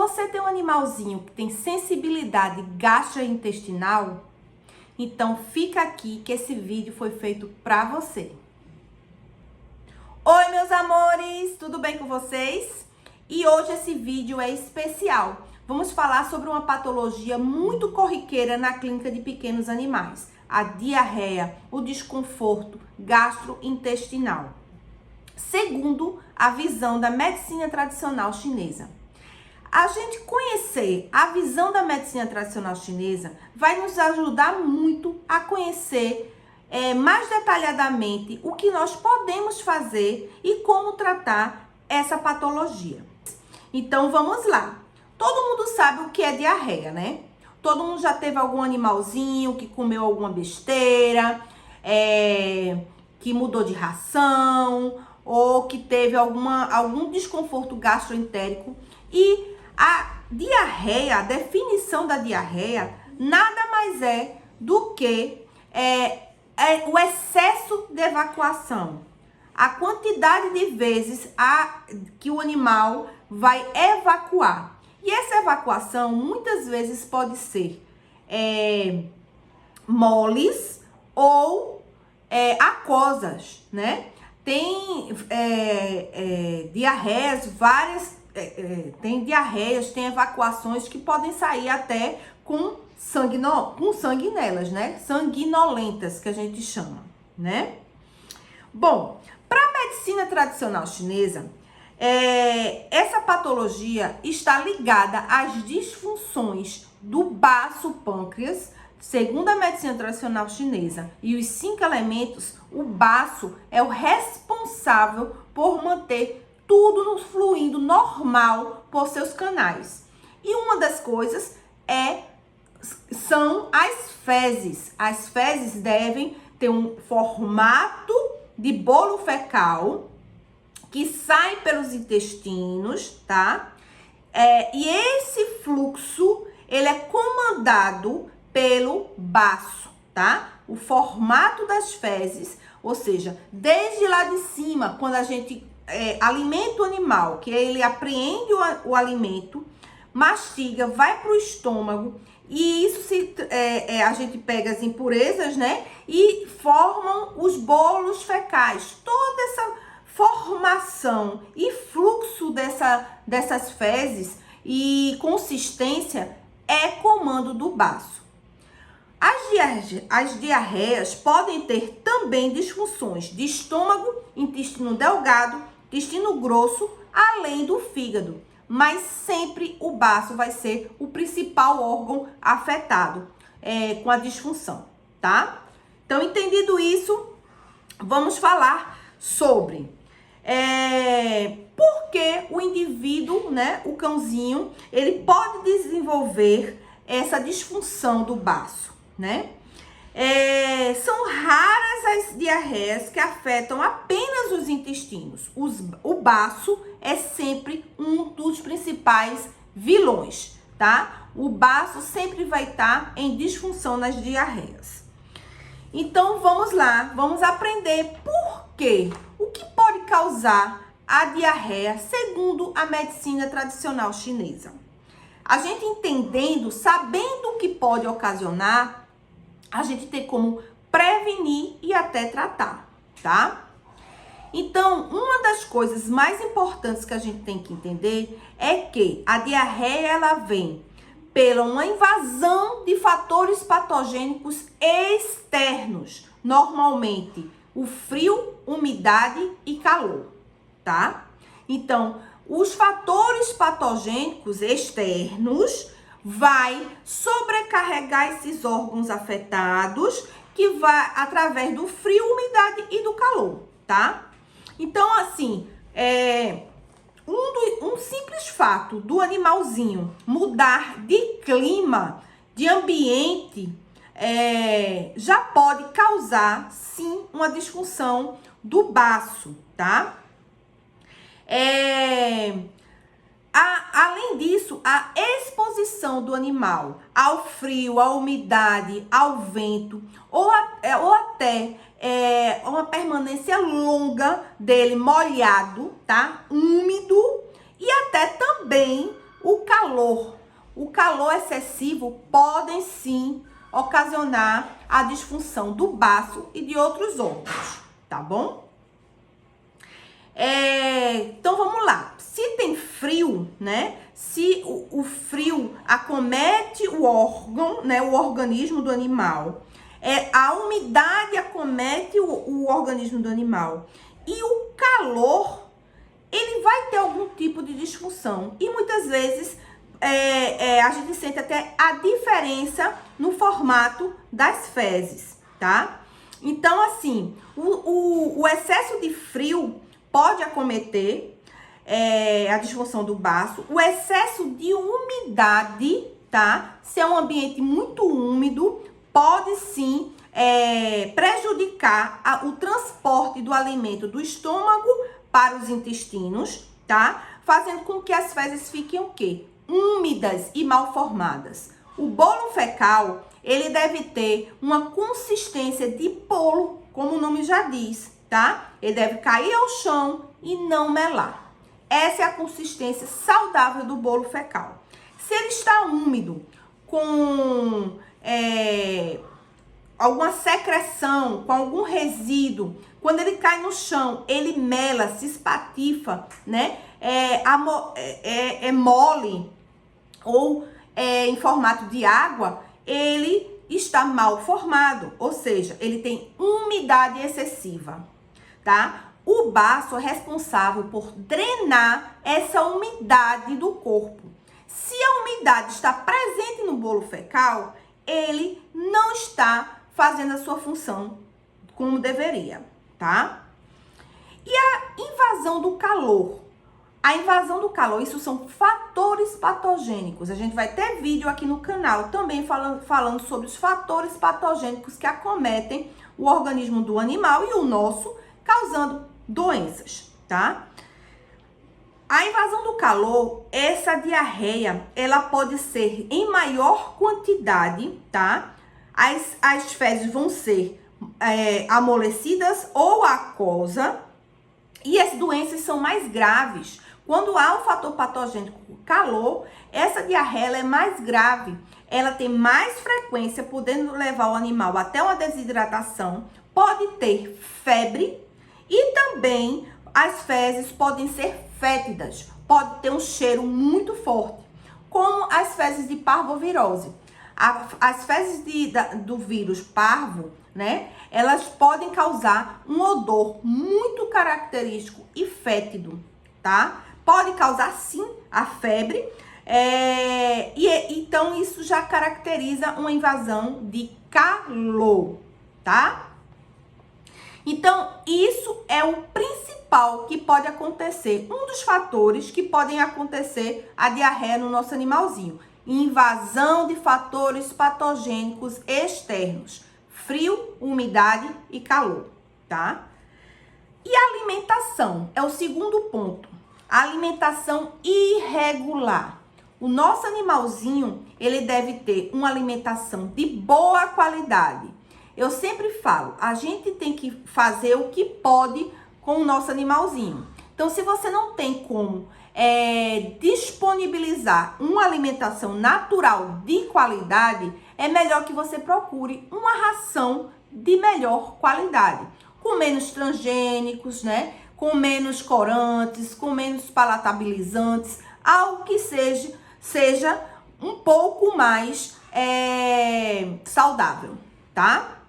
Você tem um animalzinho que tem sensibilidade gastrointestinal? Então fica aqui que esse vídeo foi feito para você. Oi, meus amores, tudo bem com vocês? E hoje esse vídeo é especial. Vamos falar sobre uma patologia muito corriqueira na clínica de pequenos animais: a diarreia, o desconforto gastrointestinal, segundo a visão da medicina tradicional chinesa. A gente conhecer a visão da medicina tradicional chinesa vai nos ajudar muito a conhecer mais detalhadamente o que nós podemos fazer e como tratar essa patologia. Então vamos lá. Todo mundo sabe o que é diarreia, né? Todo mundo já teve algum animalzinho que comeu alguma besteira, que mudou de ração ou que teve algum desconforto gastroentérico. E a diarreia, a definição da diarreia, nada mais é do que o excesso de evacuação. A quantidade de vezes que o animal vai evacuar. E essa evacuação muitas vezes pode ser moles ou aquosas, né? Tem diarreias, tem evacuações que podem sair até com sangue nelas, né? Sanguinolentas, que a gente chama, né? Bom, para a medicina tradicional chinesa, essa patologia está ligada às disfunções do baço pâncreas. Segundo a medicina tradicional chinesa e os 5 elementos, o baço é o responsável por manter tudo fluindo normal por seus canais. E uma das coisas são as fezes. As fezes devem ter um formato de bolo fecal que sai pelos intestinos, tá? E esse fluxo, ele é comandado pelo baço, tá? O formato das fezes, ou seja, desde lá de cima, quando a gente alimenta o animal, que ele apreende o alimento, mastiga, vai para o estômago, e isso a gente pega as impurezas, né? E formam os bolos fecais. Toda essa formação e fluxo dessas fezes e consistência é comando do baço. As diarreias podem ter também disfunções de estômago, intestino delgado, intestino grosso, além do fígado. Mas sempre o baço vai ser o principal órgão afetado com a disfunção, tá? Então, entendido isso, vamos falar sobre por que o indivíduo, né, o cãozinho, ele pode desenvolver essa disfunção do baço, né? São raras as diarreias que afetam apenas os intestinos. O baço é sempre um dos principais vilões, tá? O baço sempre vai estar em disfunção nas diarreias. Então, vamos lá, vamos aprender por quê. O que pode causar a diarreia segundo a medicina tradicional chinesa? A gente entendendo, sabendo o que pode ocasionar, a gente tem como prevenir e até tratar, tá? Então, uma das coisas mais importantes que a gente tem que entender é que a diarreia, ela vem pela uma invasão de fatores patogênicos externos, normalmente o frio, umidade e calor, tá? Então, os fatores patogênicos externos vai sobrecarregar esses órgãos afetados, que vai através do frio, umidade e do calor, tá? Então, assim, um simples fato do animalzinho mudar de clima, de ambiente, já pode causar, sim, uma disfunção do baço, tá? Além disso, a exposição do animal ao frio, à umidade, ao vento, ou até uma permanência longa dele molhado, tá? Úmido, e até também O calor excessivo podem sim ocasionar a disfunção do baço e de outros órgãos, tá bom? Então vamos lá. Se tem frio, né? Se o frio acomete o órgão, né? O organismo do animal, a umidade acomete o organismo do animal e o calor, ele vai ter algum tipo de disfunção. E muitas vezes a gente sente até a diferença no formato das fezes, tá? Então, assim, o excesso de frio pode acometer a disfunção do baço, o excesso de umidade, tá? Se é um ambiente muito úmido, pode sim prejudicar o transporte do alimento do estômago para os intestinos, tá? Fazendo com que as fezes fiquem o quê? Úmidas e mal formadas. O bolo fecal, ele deve ter uma consistência de bolo, como o nome já diz, tá? Ele deve cair ao chão e não melar. Essa é a consistência saudável do bolo fecal. Se ele está úmido, com alguma secreção, com algum resíduo, quando ele cai no chão, ele mela, se espatifa, né? É mole ou em formato de água, ele está mal formado, ou seja, ele tem umidade excessiva, tá? O baço é responsável por drenar essa umidade do corpo. Se a umidade está presente no bolo fecal, ele não está fazendo a sua função como deveria, tá? E a invasão do calor? A invasão do calor, isso são fatores patogênicos. A gente vai ter vídeo aqui no canal também falando sobre os fatores patogênicos que acometem o organismo do animal e o nosso, causando doenças, tá? A invasão do calor, essa diarreia, ela pode ser em maior quantidade, tá? As fezes vão ser amolecidas ou aquosa, e as doenças são mais graves. Quando há um fator patogênico, calor, essa diarreia ela é mais grave. Ela tem mais frequência, podendo levar o animal até uma desidratação. Pode ter febre e também as fezes podem ser fétidas. Pode ter um cheiro muito forte, como as fezes de parvovirose. As fezes do vírus parvo, né? Elas podem causar um odor muito característico e fétido, tá? Pode causar, sim, a febre. Então, isso já caracteriza uma invasão de calor, tá? Então, isso é o principal que pode acontecer. Um dos fatores que podem acontecer a diarreia no nosso animalzinho. Invasão de fatores patogênicos externos. Frio, umidade e calor, tá? E a alimentação é o segundo ponto. A alimentação irregular. O nosso animalzinho, ele deve ter uma alimentação de boa qualidade. Eu sempre falo, a gente tem que fazer o que pode com o nosso animalzinho. Então, se você não tem como disponibilizar uma alimentação natural de qualidade, é melhor que você procure uma ração de melhor qualidade, com menos transgênicos, né? Com menos corantes, com menos palatabilizantes, algo que seja um pouco mais saudável, tá?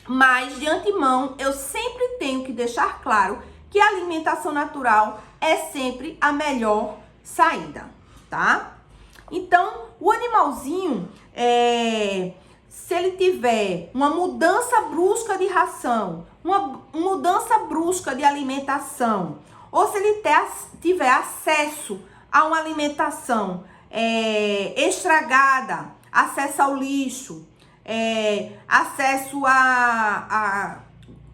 Mas, de antemão, eu sempre tenho que deixar claro que a alimentação natural é sempre a melhor saída, tá? Então, o animalzinho, se ele tiver uma mudança brusca de ração, uma mudança brusca de alimentação, ou se ele tiver acesso a uma alimentação estragada, acesso ao lixo, acesso a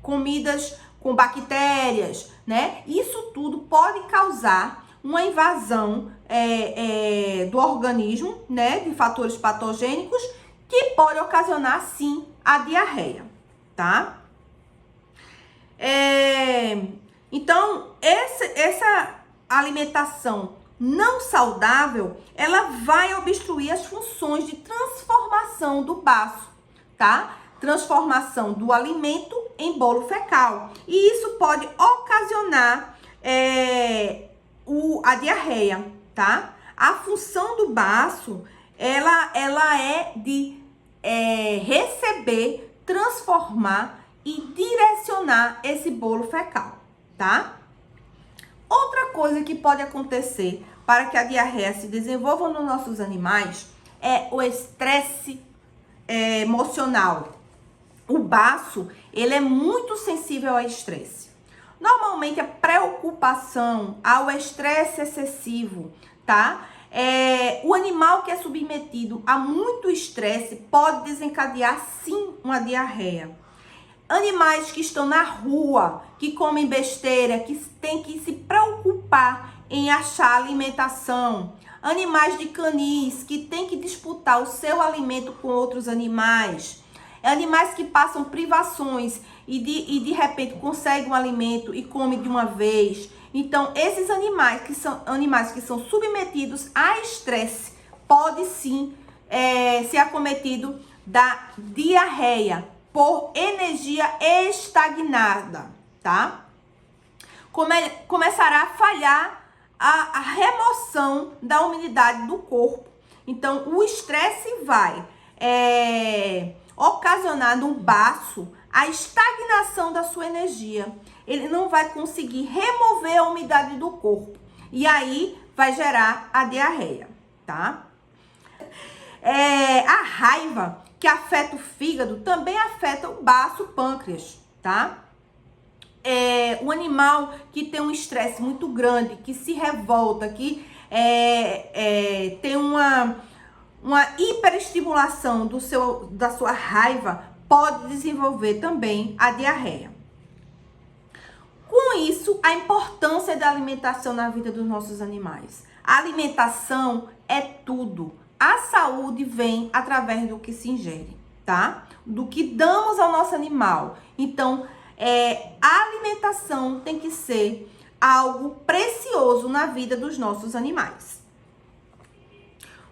comidas com bactérias, né? Isso tudo pode causar uma invasão do organismo, né? De fatores patogênicos que pode ocasionar, sim, a diarreia, tá? Então, essa alimentação não saudável, ela vai obstruir as funções de transformação do baço, tá? Transformação do alimento em bolo fecal. E isso pode ocasionar a diarreia, tá? A função do baço, ela é de receber, transformar e direcionar esse bolo fecal, tá? Outra coisa que pode acontecer para que a diarreia se desenvolva nos nossos animais é o estresse emocional. O baço, ele é muito sensível ao estresse. Normalmente, a preocupação ao estresse excessivo, tá? O animal que é submetido a muito estresse pode desencadear, sim, uma diarreia. Animais que estão na rua, que comem besteira, que tem que se preocupar em achar alimentação. Animais de canis, que tem que disputar o seu alimento com outros animais. Animais que passam privações e de repente conseguem um alimento e comem de uma vez. Então, esses animais que são submetidos a estresse, pode sim ser acometido da diarreia por energia estagnada, tá? Começará a falhar a remoção da umidade do corpo. Então, o estresse vai ocasionar no baço a estagnação da sua energia. Ele não vai conseguir remover a umidade do corpo. E aí vai gerar a diarreia, tá? A raiva, que afeta o fígado, também afeta o baço, o pâncreas, tá? O animal que tem um estresse muito grande, que se revolta, que tem uma hiperestimulação da sua raiva, pode desenvolver também a diarreia. Com isso, a importância da alimentação na vida dos nossos animais. A alimentação é tudo. A saúde vem através do que se ingere, tá? Do que damos ao nosso animal. Então, a alimentação tem que ser algo precioso na vida dos nossos animais.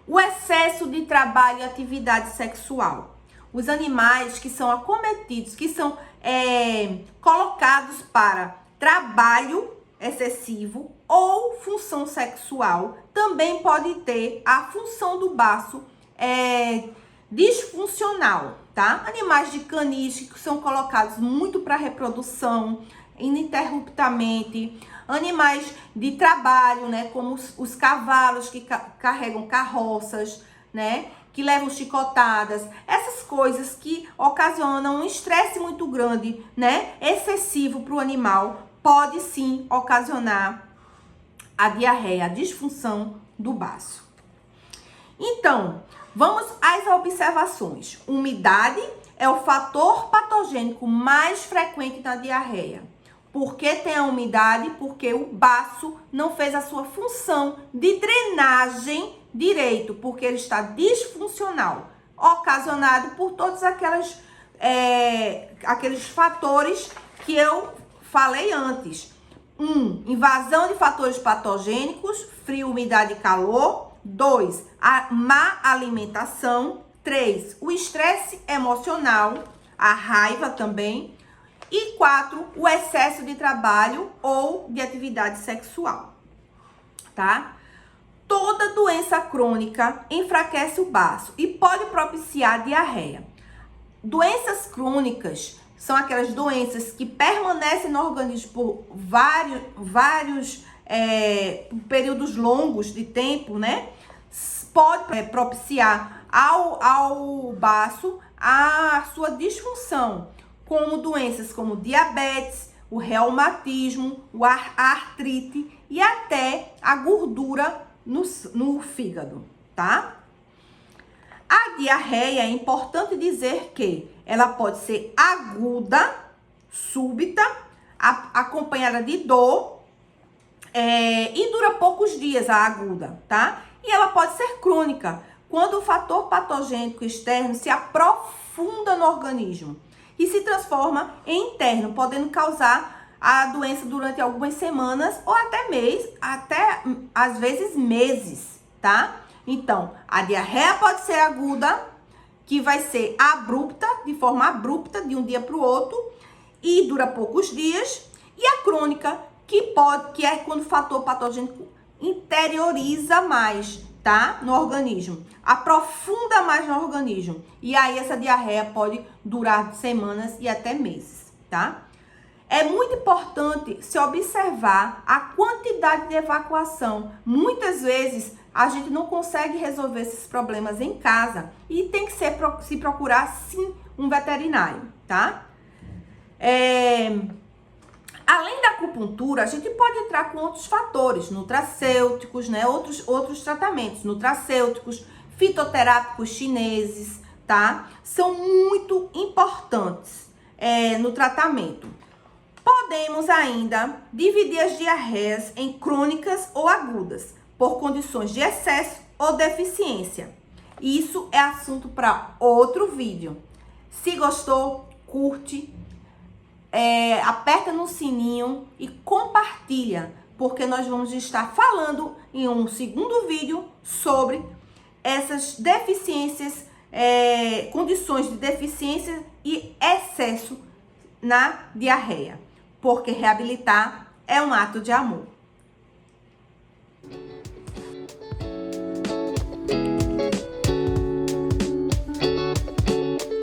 O excesso de trabalho e atividade sexual. Os animais que são acometidos, que são colocados para trabalho excessivo ou função sexual, também pode ter a função do baço disfuncional, tá? Animais de canis que são colocados muito para reprodução, ininterruptamente. Animais de trabalho, né? Como os cavalos que carregam carroças, né? Que levam chicotadas. Essas coisas que ocasionam um estresse muito grande, né? Excessivo para o animal, pode sim ocasionar a diarreia, a disfunção do baço. Então, vamos às observações. Umidade é o fator patogênico mais frequente na diarreia. Por que tem a umidade? Porque o baço não fez a sua função de drenagem direito, porque ele está disfuncional, ocasionado por todos aqueles fatores que eu falei antes. 1. Invasão de fatores patogênicos, frio, umidade e calor. 2. A má alimentação. 3. O estresse emocional, a raiva também. E 4. O excesso de trabalho ou de atividade sexual, tá? Toda doença crônica enfraquece o baço e pode propiciar diarreia. Doenças crônicas são aquelas doenças que permanecem no organismo por vários períodos longos de tempo, né? Pode propiciar ao baço a sua disfunção, como doenças como diabetes, o reumatismo, a artrite e até a gordura no fígado, tá? A diarreia, é importante dizer que ela pode ser aguda, súbita, acompanhada de dor, e dura poucos dias a aguda, tá? E ela pode ser crônica, quando o fator patogênico externo se aprofunda no organismo e se transforma em interno, podendo causar a doença durante algumas semanas ou até mês, até às vezes meses, tá? Então, a diarreia pode ser aguda, que vai ser abrupta, de forma abrupta, de um dia para o outro, e dura poucos dias, e a crônica, que é quando o fator patogênico interioriza mais, tá? No organismo, aprofunda mais no organismo. E aí essa diarreia pode durar semanas e até meses, tá? É muito importante se observar a quantidade de evacuação. Muitas vezes a gente não consegue resolver esses problemas em casa e tem que se procurar sim um veterinário, tá? Além da acupuntura, a gente pode entrar com outros fatores, nutracêuticos, né? Outros tratamentos, nutracêuticos, fitoterápicos chineses, tá? São muito importantes no tratamento. Podemos ainda dividir as diarreias em crônicas ou agudas, por condições de excesso ou deficiência. Isso é assunto para outro vídeo. Se gostou, curte, aperta no sininho e compartilha, porque nós vamos estar falando em um segundo vídeo sobre essas deficiências, condições de deficiência e excesso na diarreia, porque reabilitar é um ato de amor.